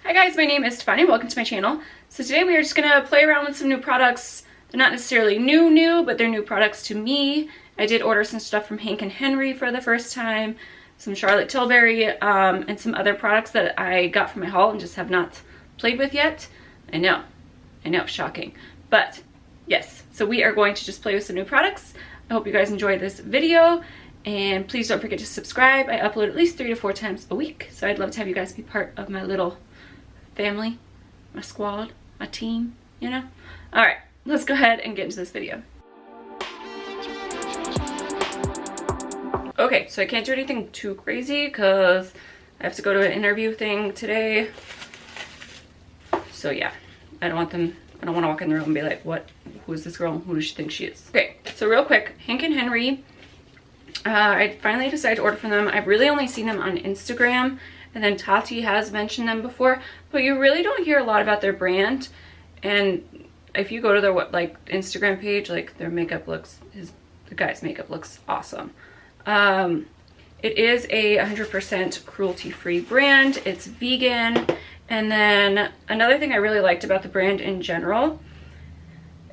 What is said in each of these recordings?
Hi guys, my name is Stefania. Welcome to my channel. So today we are just gonna play around with some new products. They're not necessarily new, but they're new products to me. I did order some stuff from Hank and Henry for the first time, some Charlotte Tilbury, and some other products that I got from my haul and just have not played with yet. I know, shocking. But yes, so we are going to just play with some new products. I hope you guys enjoyed this video. And please don't forget to subscribe. I upload at least 3 to 4 times a week. So I'd love to have you guys be part of my little family, my squad, my team, you know? All right, let's go ahead and get into this video. Okay, so I can't do anything too crazy because I have to go to an interview thing today. So yeah, I don't want to walk in the room and be like, who is this girl? Who does she think she is? Okay, so real quick, Hank and Henry, I finally decided to order from them. I've really only seen them on Instagram, and then Tati has mentioned them before, but you really don't hear a lot about their brand. And if you go to their Instagram page, like their makeup looks, the guy's makeup looks awesome. It is a 100% cruelty-free brand. It's vegan. And then another thing I really liked about the brand in general,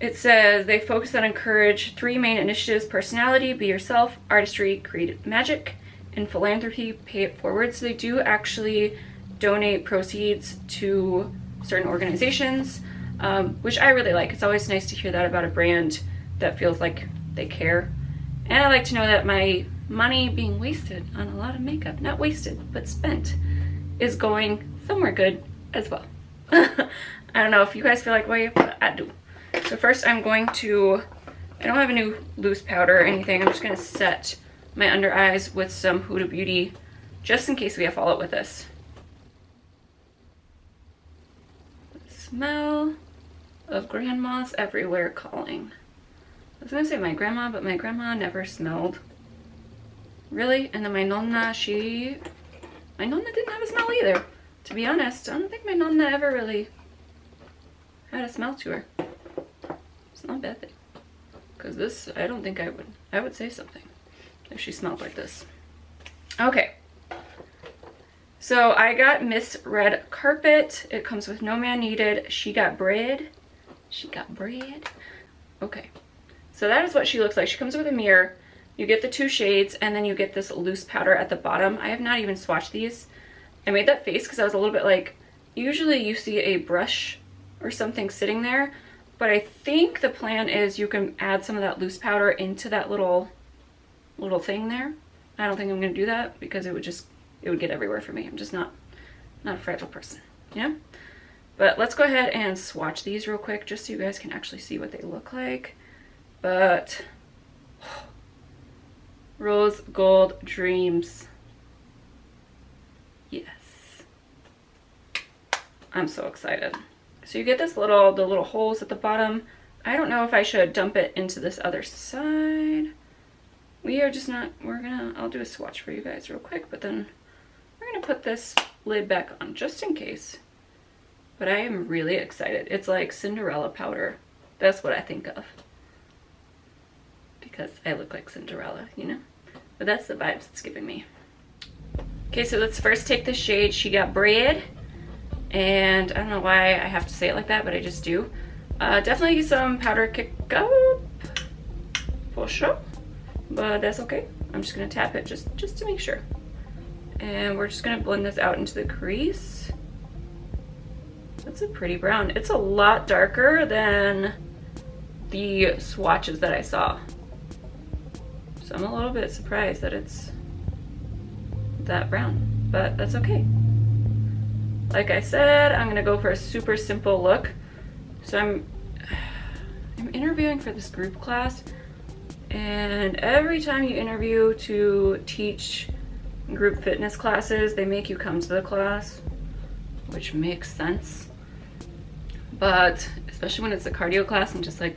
it says they focus on encourage 3 main initiatives: personality, be yourself, artistry, creative magic, and philanthropy, pay it forward. So they do actually donate proceeds to certain organizations, which I really like. It's always nice to hear that about a brand that feels like they care. And I like to know that my money being wasted on a lot of makeup, not wasted, but spent, is going somewhere good as well. I don't know if you guys feel like way, but I do. So first I'm going to, I don't have a new loose powder or anything. I'm just going to set my under eyes with some Huda Beauty just in case we have fallout with this. The smell of grandmas everywhere calling. I was going to say my grandma, but my grandma never smelled. Really? And then my nonna, my nonna didn't have a smell either. To be honest, I don't think my nonna ever really had a smell to her. It's not a bad thing. Because this, I don't think I would say something if she smelled like this. Okay. So I got Miss Red Carpet. It comes with No Man Needed. She Got Bread. She Got Bread. Okay. So that is what she looks like. She comes with a mirror. You get the 2 shades, and then you get this loose powder at the bottom. I have not even swatched these. I made that face because I was a little bit like, usually you see a brush or something sitting there, but I think the plan is you can add some of that loose powder into that little thing there. I don't think I'm going to do that because it would get everywhere for me. I'm just not a fragile person, you know? But let's go ahead and swatch these real quick just so you guys can actually see what they look like. But Rose Gold Dreams. Yes. I'm so excited. So you get this the little holes at the bottom. I don't know if I should dump it into this other side. We are just not, I'll do a swatch for you guys real quick, but then we're gonna put this lid back on just in case. But I am really excited. It's like Cinderella powder. That's what I think of. Because I look like Cinderella, you know? But that's the vibes it's giving me. Okay, so let's first take the shade She Got Bread. And I don't know why I have to say it like that, but I just do. Definitely some powder kick up for sure. But that's okay. I'm just gonna tap it just to make sure. And we're just gonna blend this out into the crease. That's a pretty brown. It's a lot darker than the swatches that I saw. So I'm a little bit surprised that it's that brown, but that's okay. Like I said, I'm gonna go for a super simple look. So I'm interviewing for this group class, and every time you interview to teach group fitness classes, they make you come to the class, which makes sense. But especially when it's a cardio class, I'm just like,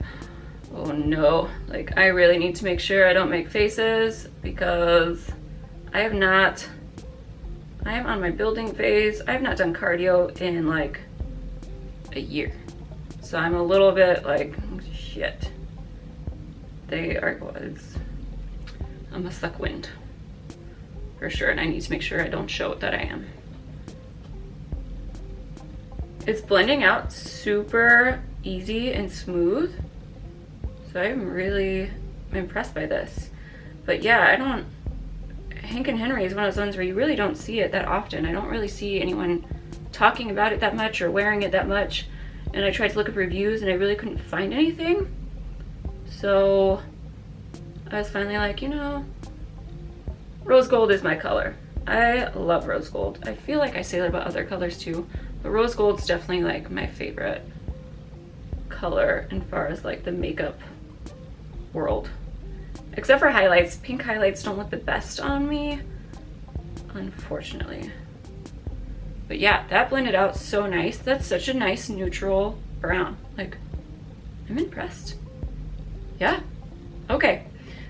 oh no, like I really need to make sure I don't make faces because I am on my building phase. I have not done cardio in like a year. So I'm a little bit like, shit. I'm a suck wind. for sure, and I need to make sure I don't show it that I am. It's blending out super easy and smooth. So I'm really impressed by this. But yeah, Hank and Henry is one of those ones where you really don't see it that often. I don't really see anyone talking about it that much or wearing it that much. And I tried to look up reviews and I really couldn't find anything. So I was finally like, you know, rose gold is my color. I love rose gold. I feel like I say that about other colors too, but rose gold's definitely like my favorite color as far as like the makeup world. Except for highlights. Pink highlights don't look the best on me, unfortunately. But yeah, that blended out so nice. That's such a nice neutral brown. Like, I'm impressed. Yeah. Okay.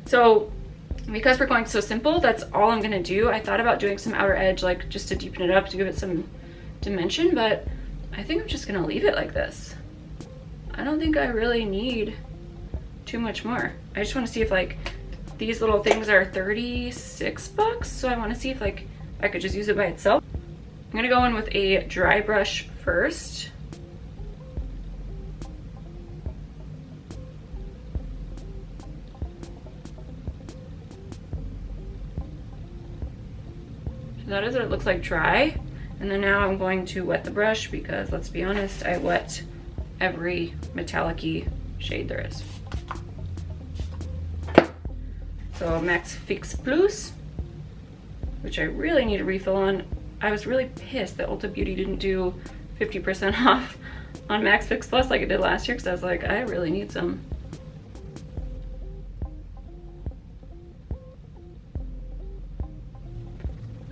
So because we're going so simple, that's all I'm gonna do. I thought about doing some outer edge, like just to deepen it up, to give it some dimension, but I think I'm just gonna leave it like this. I don't think I really need too much more. I just wanna see if like these little things are 36 bucks. So I wanna see if like I could just use it by itself. I'm gonna go in with a dry brush first. So that is what it looks like dry. And then now I'm going to wet the brush because let's be honest, I wet every metallic-y shade there is. So Max Fix Plus, which I really need a refill on. I was really pissed that Ulta Beauty didn't do 50% off on Max Fix Plus like it did last year, because I was like, I really need some.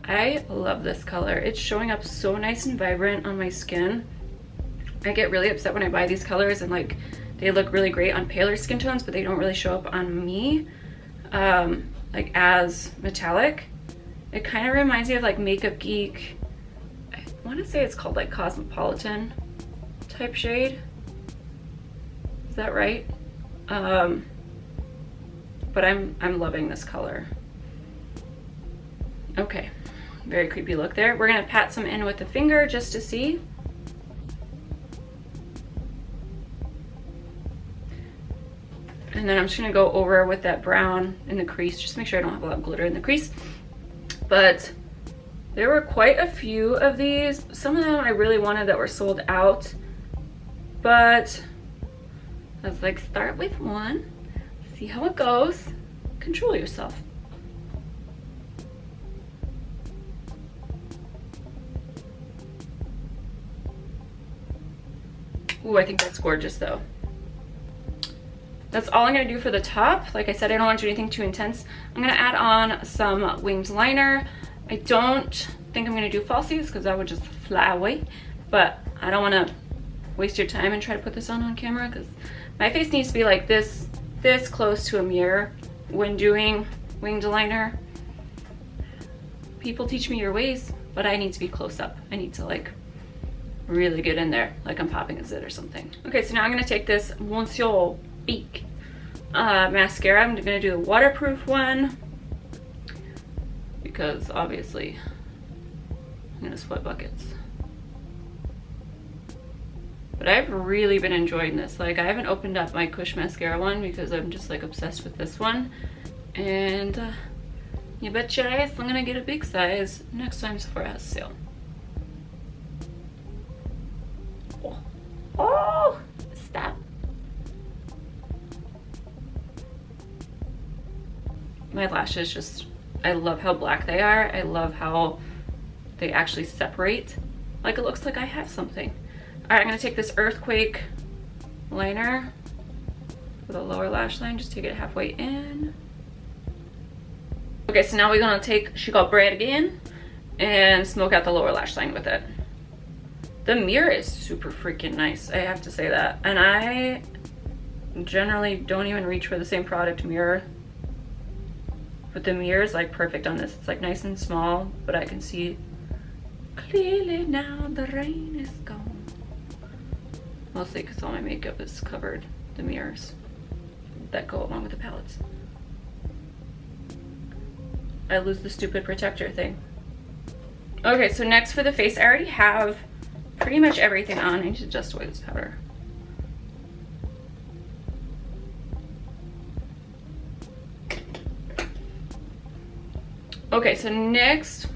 I love this color. It's showing up so nice and vibrant on my skin. I get really upset when I buy these colors and like they look really great on paler skin tones, but they don't really show up on me like as metallic. It kind of reminds me of like Makeup Geek. I want to say it's called like Cosmopolitan type shade. Is that right? But I'm loving this color. Okay, very creepy look there. We're gonna pat some in with the finger just to see. And then I'm just gonna go over with that brown in the crease, just to make sure I don't have a lot of glitter in the crease. But there were quite a few of these. Some of them I really wanted that were sold out, but I was like, start with one, see how it goes, control yourself. Ooh, I think that's gorgeous though. That's all I'm gonna do for the top. Like I said, I don't want to do anything too intense. I'm gonna add on some winged liner. I don't think I'm gonna do falsies because that would just fly away, but I don't wanna waste your time and try to put this on camera because my face needs to be like this close to a mirror when doing winged liner. People teach me your ways, but I need to be close up. I need to like really get in there, like I'm popping a zit or something. Okay, so now I'm gonna take this Monsieur Beak mascara. I'm gonna do the waterproof one because obviously I'm gonna sweat buckets. But I've really been enjoying this. Like I haven't opened up my Kush mascara one because I'm just like obsessed with this one. And you bet your ass I'm gonna get a big size next time Sephora has a sale. Oh, stop. My lashes just, I love how black they are. I love how they actually separate. Like it looks like I have something. All right, I'm gonna take this Earthquake liner with a lower lash line, just take it halfway in. Okay, so now we're gonna take She Got Bread again and smoke out the lower lash line with it. The mirror is super freaking nice, I have to say that. And I generally don't even reach for the same product mirror. But the mirror is like perfect on this. It's like nice and small, but I can see clearly now the rain is gone. Mostly because all my makeup is covered, the mirrors that go along with the palettes. I lose the stupid protector thing. Okay, so next for the face, I already have pretty much everything on. I need to adjust away this powder. Okay, so next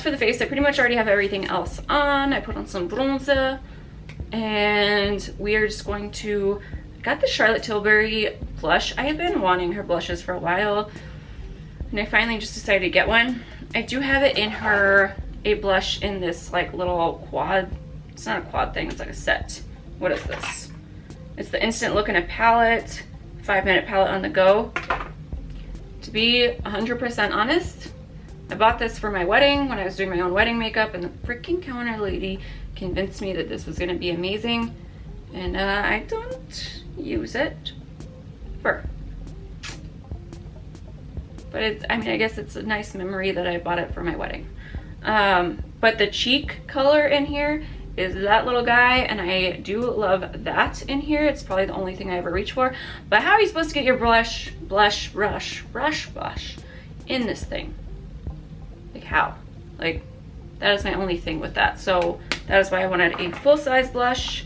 for the face, I pretty much already have everything else on. I put on some bronzer, and we are just going to, I got the Charlotte Tilbury blush. I have been wanting her blushes for a while, and I finally just decided to get one. I do have it in a blush in this like little quad, it's not a quad thing, it's like a set. What is this? It's the Instant Look in a palette, 5-minute palette on the go. To be 100% honest, I bought this for my wedding when I was doing my own wedding makeup, and the freaking counter lady convinced me that this was gonna be amazing, and I don't use it ever. But it's, I mean, I guess it's a nice memory that I bought it for my wedding. But the cheek color in here is that little guy, and I do love that in here. It's probably the only thing I ever reach for. But how are you supposed to get your brush in this thing? Like how? Like, that is my only thing with that. So that is why I wanted a full-size blush.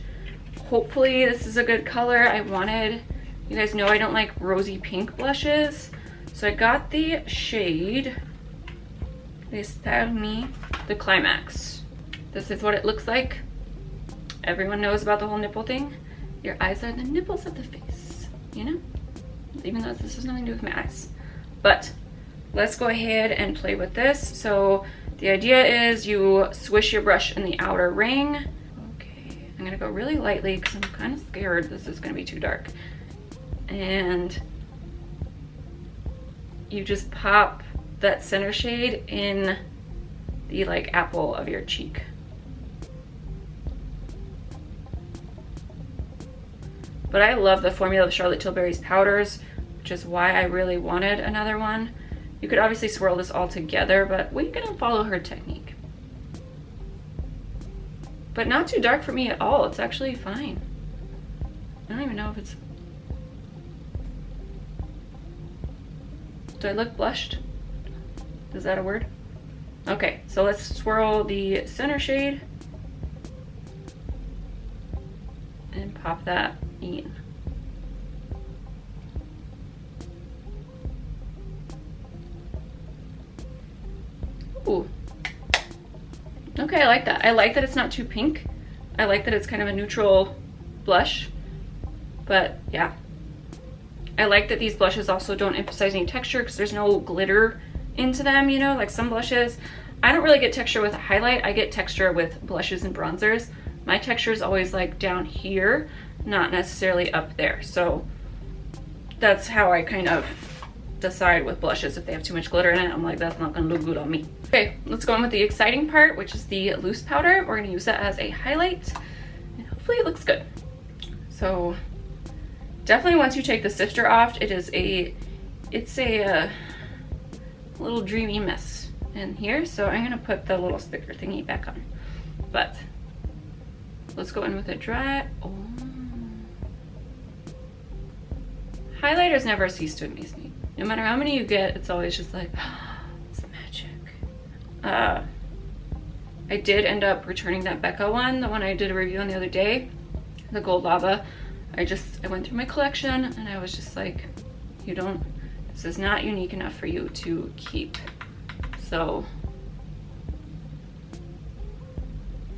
Hopefully this is a good color. You guys know I don't like rosy pink blushes. So I got the shade, they styled me, the Climax. This is what it looks like. Everyone knows about the whole nipple thing. Your eyes are the nipples of the face, you know? Even though this has nothing to do with my eyes. But let's go ahead and play with this. So the idea is you swish your brush in the outer ring. Okay, I'm gonna go really lightly because I'm kind of scared this is gonna be too dark. And you just pop that center shade in the like apple of your cheek. But I love the formula of Charlotte Tilbury's powders, which is why I really wanted another one. You could obviously swirl this all together, but we're gonna follow her technique. But not too dark for me at all. It's actually fine. I don't even know if it's... Do I look blushed? Is that a word? Okay, so let's swirl the center shade and pop that in. Ooh. Okay, I like that. I like that it's not too pink. I like that it's kind of a neutral blush. But yeah. I like that these blushes also don't emphasize any texture because there's no glitter into them, you know, like some blushes. I don't really get texture with a highlight. I get texture with blushes and bronzers. My texture is always like down here, not necessarily up there. So that's how I kind of decide with blushes. If they have too much glitter in it, I'm like, that's not gonna look good on me. Okay, let's go on with the exciting part, which is the loose powder. We're gonna use that as a highlight, and hopefully it looks good. So definitely once you take the sifter off, it's a little dreamy mess in here. So I'm gonna put the little sticker thingy back on. But let's go in with a dry. Oh. Highlighters never cease to amaze me. No matter how many you get, it's always just like, oh, it's magic. I did end up returning that Becca one, the one I did a review on the other day, the Gold Lava. I went through my collection and I was just like, this is not unique enough for you to keep. So,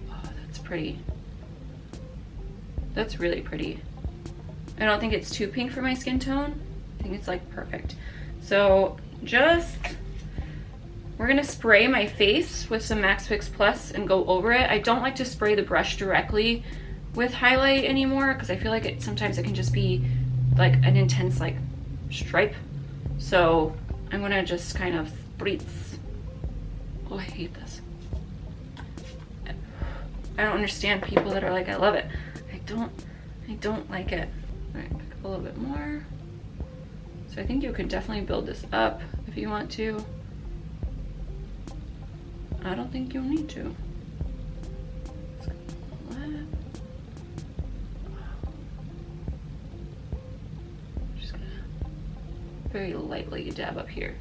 oh, that's pretty. That's really pretty. I don't think it's too pink for my skin tone. I think it's like perfect. So we're gonna spray my face with some Max Fix Plus and go over it. I don't like to spray the brush directly with highlight anymore because I feel like sometimes it can just be like an intense like stripe. So I'm gonna just kind of spritz. Oh, I hate this. I don't understand people that are like, I love it. I don't like it. All right, pick up a little bit more. So I think you could definitely build this up if you want to. I don't think you'll need to. Just gonna very lightly dab up here.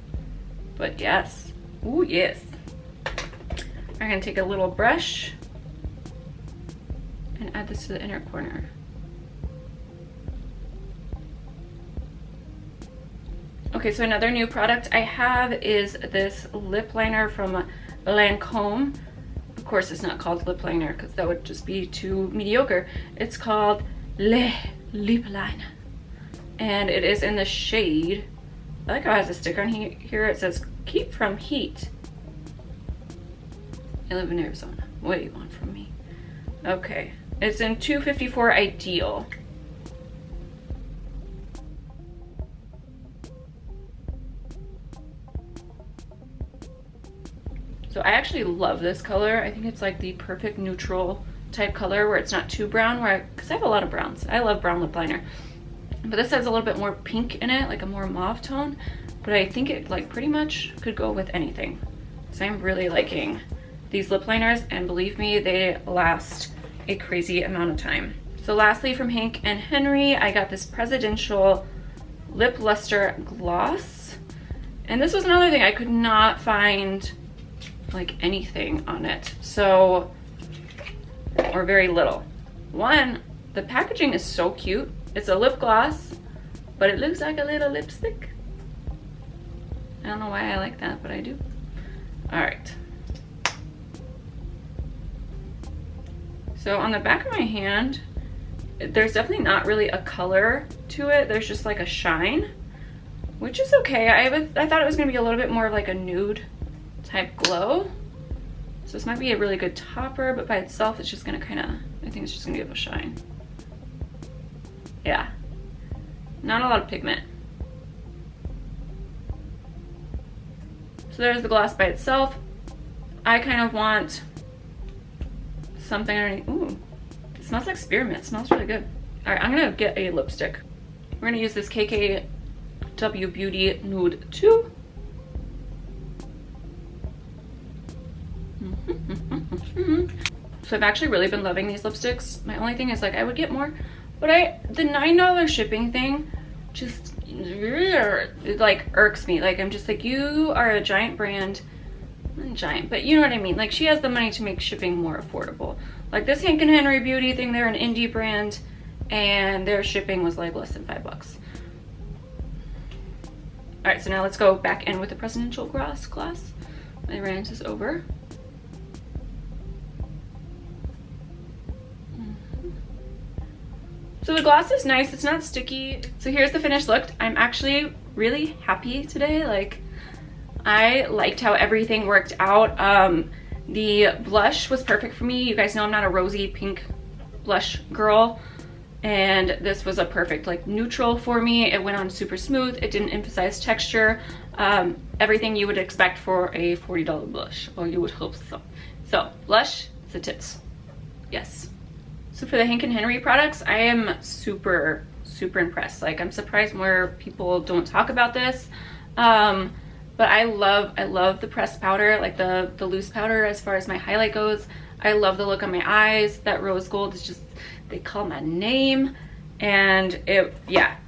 But yes, ooh yes. I'm gonna take a little brush and add this to the inner corner. Okay, so another new product I have is this lip liner from Lancome. Of course, it's not called lip liner because that would just be too mediocre. It's called Le Lip Liner, and it is in the shade, I like how it has a sticker on here. It says keep from heat. I live in Arizona. What do you want from me? Okay, it's in 254 Ideal. So I actually love this color. I think it's like the perfect neutral type color where it's not too brown, because I have a lot of browns. I love brown lip liner. But this has a little bit more pink in it, like a more mauve tone. But I think it like pretty much could go with anything. So I'm really liking these lip liners, and believe me, they last a crazy amount of time. So lastly, from Hank and Henry, I got this Presidential Lip Luster Gloss. And this was another thing, I could not find like anything on it, so, or very little. One, the packaging is so cute. It's a lip gloss, but it looks like a little lipstick. I don't know why I like that, but I do. All right. So on the back of my hand, there's definitely not really a color to it. There's just like a shine, which is okay. I thought it was gonna be a little bit more of like a nude type glow. So this might be a really good topper, but by itself it's just gonna I think it's just gonna give a shine. Yeah, not a lot of pigment. So there's the gloss by itself. I kind of want something underneath. Ooh, it smells like spearmint. It smells really good. All right, I'm gonna get a lipstick. We're gonna use this KKW Beauty Nude 2. So I've actually really been loving these lipsticks. My only thing is like I would get more, but the $9 shipping thing just, it like irks me. Like I'm just like, you are a giant brand, not giant, but you know what I mean. Like she has the money to make shipping more affordable. Like this Hank and Henry Beauty thing, they're an indie brand and their shipping was like less than $5. All right, so now let's go back in with the Presidential Gloss. My rant is over. So the gloss is nice, it's not sticky. So here's the finished look. I'm actually really happy today. Like, I liked how everything worked out. The blush was perfect for me. You guys know I'm not a rosy pink blush girl. And this was a perfect like neutral for me. It went on super smooth. It didn't emphasize texture. Everything you would expect for a $40 blush, or you would hope so. So blush, the tits, yes. So for the Hank and Henry products, I am super impressed. Like I'm surprised more people don't talk about this. But I love the pressed powder, like the loose powder as far as my highlight goes. I love the look on my eyes. That rose gold is just, they call my name. And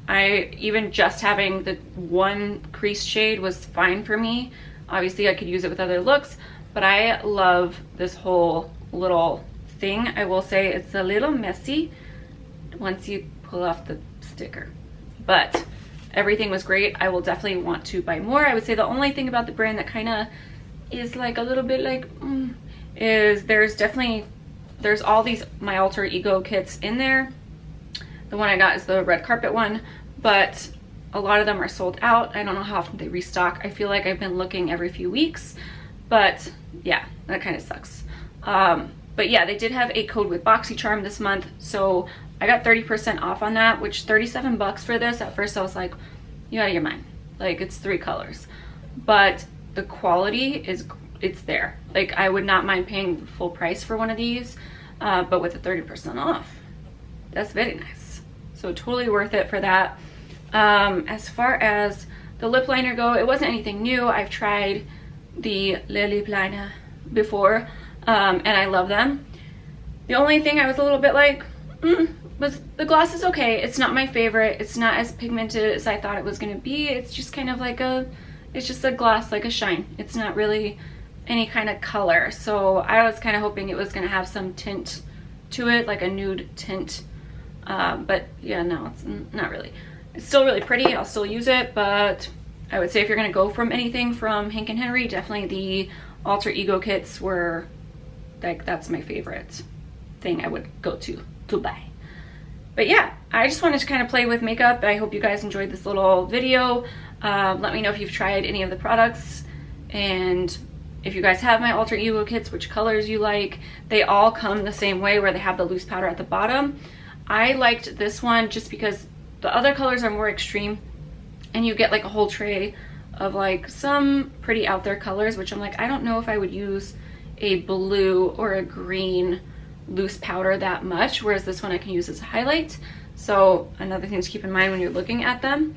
I even just having the one crease shade was fine for me. Obviously I could use it with other looks, but I love this whole little thing. I will say it's a little messy once you pull off the sticker, but everything was great. I will definitely want to buy more. I would say the only thing about the brand that kind of is like a little bit like is there's all these My Alter Ego kits in there. The one I got is the red carpet one, but a lot of them are sold out. I don't know how often they restock. I feel like I've been looking every few weeks, but yeah, that kind of sucks. But yeah, they did have a code with BoxyCharm this month, so I got 30% off on that, which $37 for this. At first I was like, you out of your mind. Like it's 3 colors, but the quality it's there. Like I would not mind paying full price for one of these, but with the 30% off, that's very nice. So totally worth it for that. As far as the lip liner go, it wasn't anything new. I've tried the lip liner before. And I love them. The only thing I was a little bit like, was the gloss is okay. It's not my favorite. It's not as pigmented as I thought it was gonna be. It's just kind of like it's just a gloss, like a shine. It's not really any kind of color. So I was kind of hoping it was gonna have some tint to it, like a nude tint. But yeah, no, it's not really. It's still really pretty. I'll still use it, but I would say if you're gonna go from anything from Hank and Henry, definitely the Alter Ego kits were like, that's my favorite thing I would go to buy. But yeah, I just wanted to kind of play with makeup. I hope you guys enjoyed this little video. Let me know if you've tried any of the products, and if you guys have my Alter Ego kits, which colors you like. They all come the same way, where they have the loose powder at the bottom. I liked this one just because the other colors are more extreme, and you get like a whole tray of like some pretty out there colors, which I'm like, I don't know if I would use a blue or a green loose powder that much, whereas this one I can use as a highlight. So another thing to keep in mind when you're looking at them.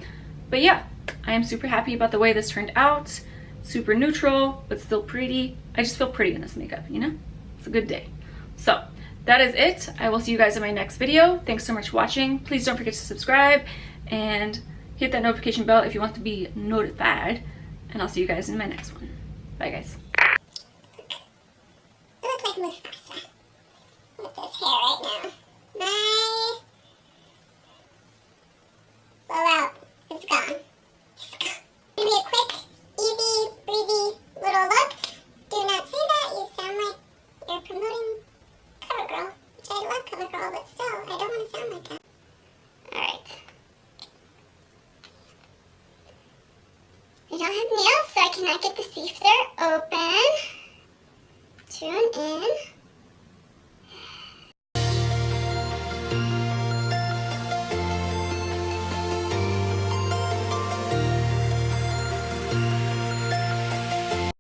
But yeah, I am super happy about the way this turned out. Super neutral, but still pretty. I just feel pretty in this makeup, you know? It's a good day. So that is it. I will see you guys in my next video. Thanks so much for watching. Please don't forget to subscribe and hit that notification bell if you want to be notified. And I'll see you guys in my next one. Bye, guys. It looks like Mascara.